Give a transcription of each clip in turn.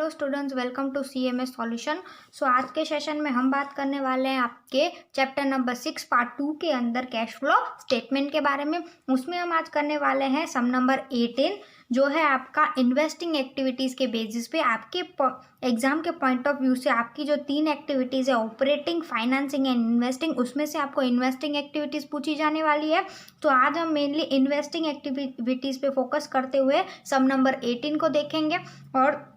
Hello students, welcome to CMS solution. So आज के session में हम बात करने वाले हैं आपके चैप्टर नंबर 6 पार्ट 2 के अंदर कैश फ्लो स्टेटमेंट के बारे में। उसमें हम आज करने वाले हैं सम नंबर 18, जो है आपका इन्वेस्टिंग एक्टिविटीज़ के बेसिस पे आपके एग्जाम के पॉइंट ऑफ व्यू से आपकी जो 3 एक्टिविटीज़ है, ऑपरेटिंग, फाइनेंसिंग एंड इन्वेस्टिंग, उसमें से आपको इन्वेस्टिंग एक्टिविटीज़ पूछी जाने वाली है। तो आज हम मेनली इन्वेस्टिंग एक्टिविटीज़ पे फोकस करते हुए सम नंबर 18 को देखेंगे और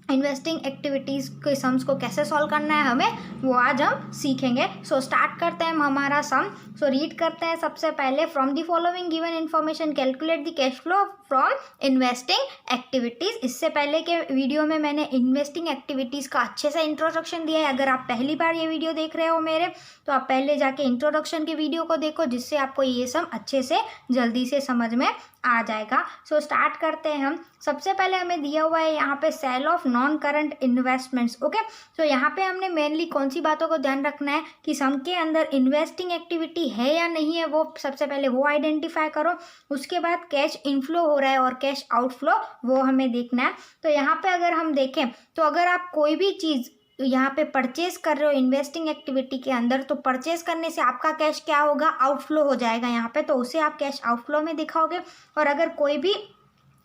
इन्वेस्टिंग एक्टिविटीज़ के सम्स को कैसे सॉल्व करना है हमें वो आज हम सीखेंगे। सो स्टार्ट करते हैं हम हमारा सम। सो रीड करते हैं सबसे पहले, from the following given information calculate the cash flow from investing activities. इससे पहले के वीडियो में मैंने इन्वेस्टिंग एक्टिविटीज़ का अच्छे से इंट्रोडक्शन दिया है। अगर आप पहली बार ये वीडियो देख रहे हो मेरे, तो आप पहले जाके इंट्रोडक्शन के वीडियो को देखो, जिससे आपको ये सम अच्छे से जल्दी से समझ में आ जाएगा। सो स्टार्ट करते हैं हम। सबसे पहले हमें दिया हुआ है यहाँ पे sale of non current investments. Okay, तो यहाँ पे हमने मेनली कौन सी बातों को ध्यान रखना है कि सम के अंदर इन्वेस्टिंग एक्टिविटी है या नहीं है, वो सबसे पहले वो आइडेंटिफाई करो। उसके बाद कैश इनफ्लो हो रहा है और कैश आउटफ्लो वो हमें देखना है। तो यहाँ पे अगर हम देखें तो अगर आप कोई भी चीज़ यहाँ पे परचेज कर रहे हो इन्वेस्टिंग एक्टिविटी के अंदर, तो परचेज करने से आपका कैश क्या होगा, आउटफ्लो हो जाएगा यहाँ पे, तो उसे आप कैश आउटफ्लो में दिखाओगे। और अगर कोई भी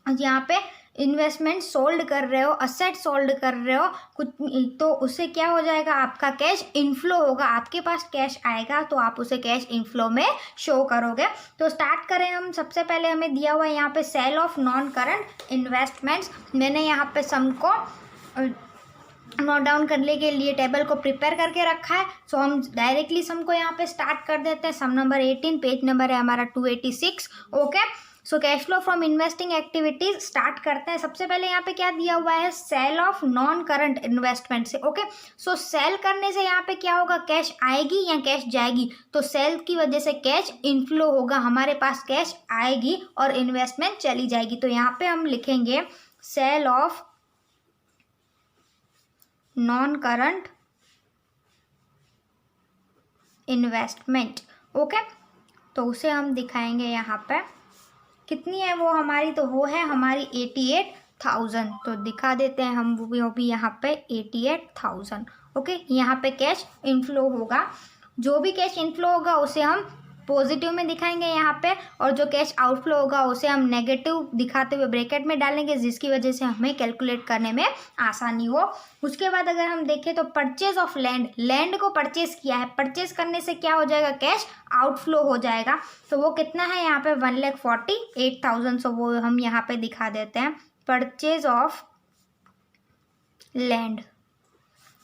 यहाँ पे इन्वेस्टमेंट सोल्ड कर रहे हो, असेट सोल्ड कर रहे हो कुछ, तो उससे क्या हो जाएगा, आपका कैश इनफ्लो होगा, आपके पास कैश आएगा तो आप उसे कैश इनफ्लो में शो करोगे। तो स्टार्ट करें हम। सबसे पहले हमें दिया हुआ है यहाँ पे sale of non current investments. मैंने यहाँ पे सम को नोट डाउन करने के लिए टेबल को प्रिपेयर करके रखा है। सो हम डायरेक्टली सम को यहाँ पे स्टार्ट कर देते हैं। सम नंबर 18, पेज नंबर है हमारा 286। Okay, so cash flow from investing activities start करते हैं। सबसे पहले यहाँ पे क्या दिया हुआ है, sale of non current investment से। ओके, सो सेल करने से यहाँ पे क्या होगा, कैश आएगी या कैश जाएगी, तो सेल की वजह से कैश इनफ्लो होगा, हमारे पास कैश आएगी और इन्वेस्टमेंट चली जाएगी। तो यहाँ पे हम लिखेंगे sale of non current investment. Okay, तो उसे हम दिखाएंगे यहाँ पे कितनी है वो हमारी, तो वो है हमारी 88,000। तो दिखा देते हैं हम वो भी यहाँ पे 88,000। ओके, यहाँ पे कैश इनफ्लो होगा, जो भी कैश इनफ्लो होगा उसे हम पॉजिटिव में दिखाएंगे यहाँ पे, और जो कैश आउटफ्लो होगा उसे हम नेगेटिव दिखाते हुए ब्रैकेट में डालेंगे, जिसकी वजह से हमें कैलकुलेट करने में आसानी हो। उसके बाद अगर हम देखें तो परचेज ऑफ लैंड, लैंड को परचेज किया है, परचेज करने से क्या हो जाएगा, कैश आउटफ्लो हो जाएगा। तो वो कितना है यहाँ पे 1,48,000। सो वो हम यहाँ पे दिखा देते हैं, परचेज ऑफ लैंड।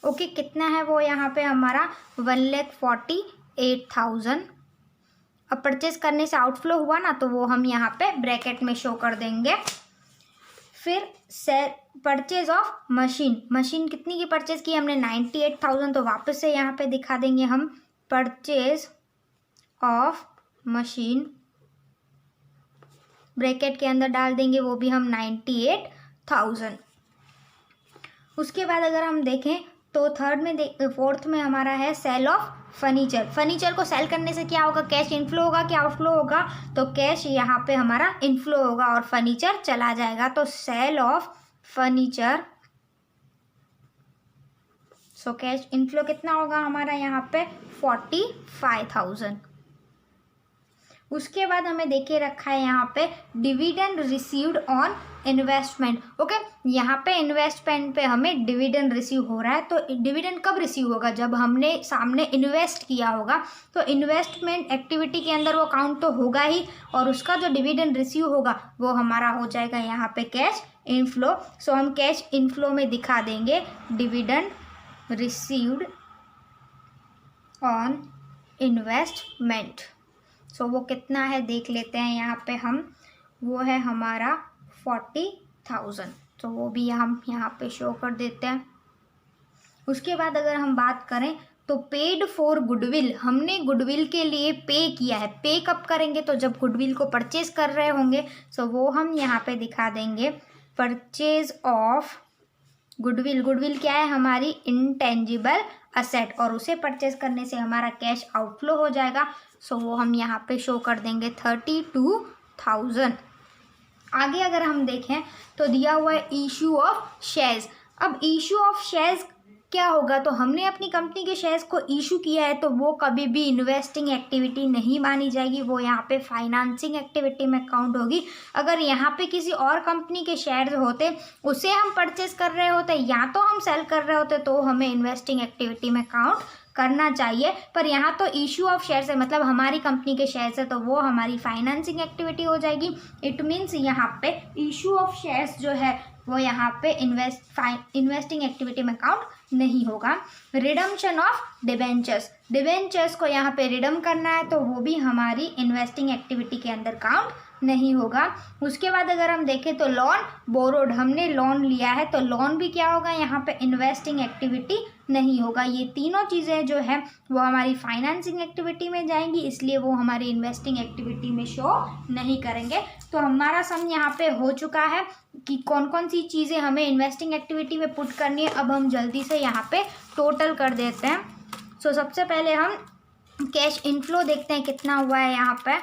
ओके, कितना है वो यहाँ पे हमारा 1,48,000। अब परचेज करने से आउटफ्लो हुआ ना, तो वो हम यहाँ पे ब्रैकेट में शो कर देंगे। फिर परचेज ऑफ मशीन, मशीन कितनी की परचेज की हमने, 98,000। तो वापस से यहाँ पे दिखा देंगे हम परचेज ऑफ मशीन, ब्रैकेट के अंदर डाल देंगे, वो भी हम 98,000। उसके बाद अगर हम देखें तो फोर्थ में हमारा है सेल ऑफ फर्नीचर। फर्नीचर को सेल करने से क्या होगा, कैश इनफ्लो होगा कि आउटफ्लो होगा, तो कैश यहाँ पे हमारा इनफ्लो होगा और फर्नीचर चला जाएगा। तो sale of furniture, so cash inflow कितना होगा हमारा यहाँ पे 45,000। उसके बाद हमें देखिए रखा है यहाँ पे dividend received on investment. Okay, यहाँ पे इन्वेस्टमेंट पे हमें डिविडेंड रिसीव हो रहा है। तो डिविडेंड कब रिसीव होगा, जब हमने सामने इन्वेस्ट किया होगा। तो इन्वेस्टमेंट एक्टिविटी के अंदर वो काउंट तो होगा ही, और उसका जो डिविडेंड रिसीव होगा वो हमारा हो जाएगा यहाँ पे कैश इनफ्लो। सो हम कैश इनफ्लो में दिखा देंगे डिविडेंड रिसीव्ड ऑन इन्वेस्टमेंट। सो वो कितना है देख लेते हैं यहाँ पे हम, वो है हमारा 40,000। तो वो भी हम यहाँ पे शो कर देते हैं। उसके बाद अगर हम बात करें तो पेड फॉर गुडविल, हमने गुडविल के लिए पे किया है। पे कब करेंगे, तो जब गुडविल को परचेज कर रहे होंगे। सो वो हम यहाँ पे दिखा देंगे परचेज ऑफ गुडविल। गुडविल क्या है, हमारी इंटेंजिबल असेट, और उसे परचेज करने से हमारा कैश आउटफ्लो हो जाएगा। सो वो हम यहाँ पे शो कर देंगे 32,000। आगे अगर हम देखें तो दिया हुआ है इशू ऑफ शेयर्स। अब इशू ऑफ शेयर्स क्या होगा, तो हमने अपनी कंपनी के शेयर्स को इशू किया है तो वो कभी भी इन्वेस्टिंग एक्टिविटी नहीं मानी जाएगी, वो यहाँ पे फाइनेंसिंग एक्टिविटी में काउंट होगी। अगर यहाँ पे किसी और कंपनी के शेयर्स होते, उसे हम परचेस कर रहे होते या तो हम सेल कर रहे होते, तो हमें इन्वेस्टिंग एक्टिविटी में काउंट करना चाहिए। पर यहाँ तो इशू ऑफ शेयर्स है, मतलब हमारी कंपनी के शेयर्स है, तो वो हमारी फाइनेंसिंग एक्टिविटी हो जाएगी। इट मीन्स यहाँ पे इशू ऑफ शेयर्स जो है वो यहाँ पे इन्वेस्टिंग एक्टिविटी में काउंट नहीं होगा। रिडम्पशन ऑफ डिबेंचर्स, डिबेंचर्स को यहाँ पे रिडम करना है तो वो भी हमारी इन्वेस्टिंग एक्टिविटी के अंदर काउंट नहीं होगा। उसके बाद अगर हम देखें तो लोन बोरोड, हमने लोन लिया है तो लोन भी क्या होगा, यहाँ पे इन्वेस्टिंग एक्टिविटी नहीं होगा। ये तीनों चीज़ें जो है वो हमारी फाइनेंसिंग एक्टिविटी में जाएंगी, इसलिए वो हमारी इन्वेस्टिंग एक्टिविटी में शो नहीं करेंगे। तो हमारा सम यहाँ पे हो चुका है कि कौन कौन सी चीज़ें हमें इन्वेस्टिंग एक्टिविटी में पुट करनी है। अब हम जल्दी से यहाँ पे टोटल कर देते हैं। सो सबसे पहले हम कैश इनफ्लो देखते हैं कितना हुआ है यहाँ पे।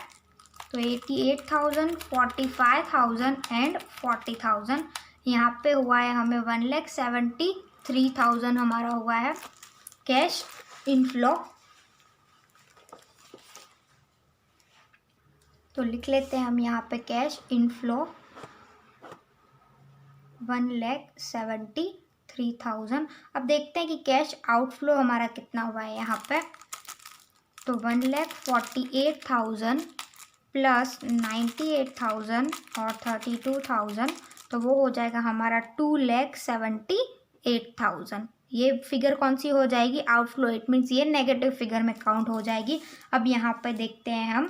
तो 88,000, 45,000 एंड 40,000 यहाँ पे हुआ है हमें 1,73,000 हमारा हुआ है कैश इनफ्लो। तो लिख लेते हैं हम यहाँ पे कैश इनफ्लो 1,73,000। अब देखते हैं कि कैश आउटफ्लो हमारा कितना हुआ है यहाँ पे। तो 1,48,000 प्लस 98,000 और 32,000, तो वो हो जाएगा हमारा 2,78,000। ये फिगर कौन सी हो जाएगी, आउटफ्लो। इट मीन्स ये नेगेटिव फिगर में काउंट हो जाएगी। अब यहाँ पे देखते हैं हम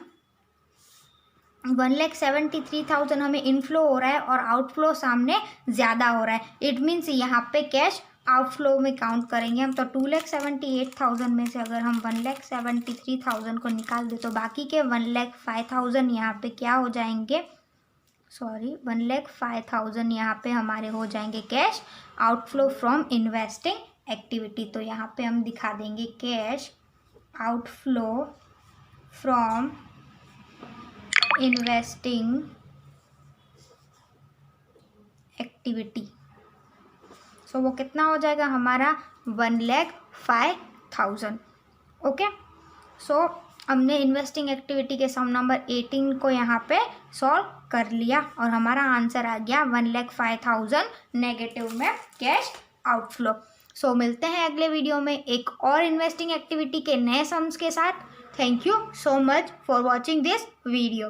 1,73,000 हमें इनफ्लो हो रहा है और आउटफ्लो सामने ज़्यादा हो रहा है। इट मीन्स यहाँ पे कैश आउटफ्लो में काउंट करेंगे हम। तो 2,78,000 में से अगर हम 1,73,000 को निकाल दें तो बाकी के 1,05,000 यहाँ पे क्या हो जाएंगे, 1,05,000 यहाँ पे हमारे हो जाएंगे cash outflow from investing activity. तो यहाँ पे हम दिखा देंगे cash outflow from investing activity. So वो कितना हो जाएगा हमारा 1,05,000। ओके, सो हमने इन्वेस्टिंग एक्टिविटी के सम नंबर 18 को यहाँ पे सॉल्व कर लिया और हमारा आंसर आ गया 1,05,000 नेगेटिव में कैश आउटफ्लो। सो मिलते हैं अगले वीडियो में एक और इन्वेस्टिंग एक्टिविटी के नए सम्स के साथ। Thank you so much for watching this video.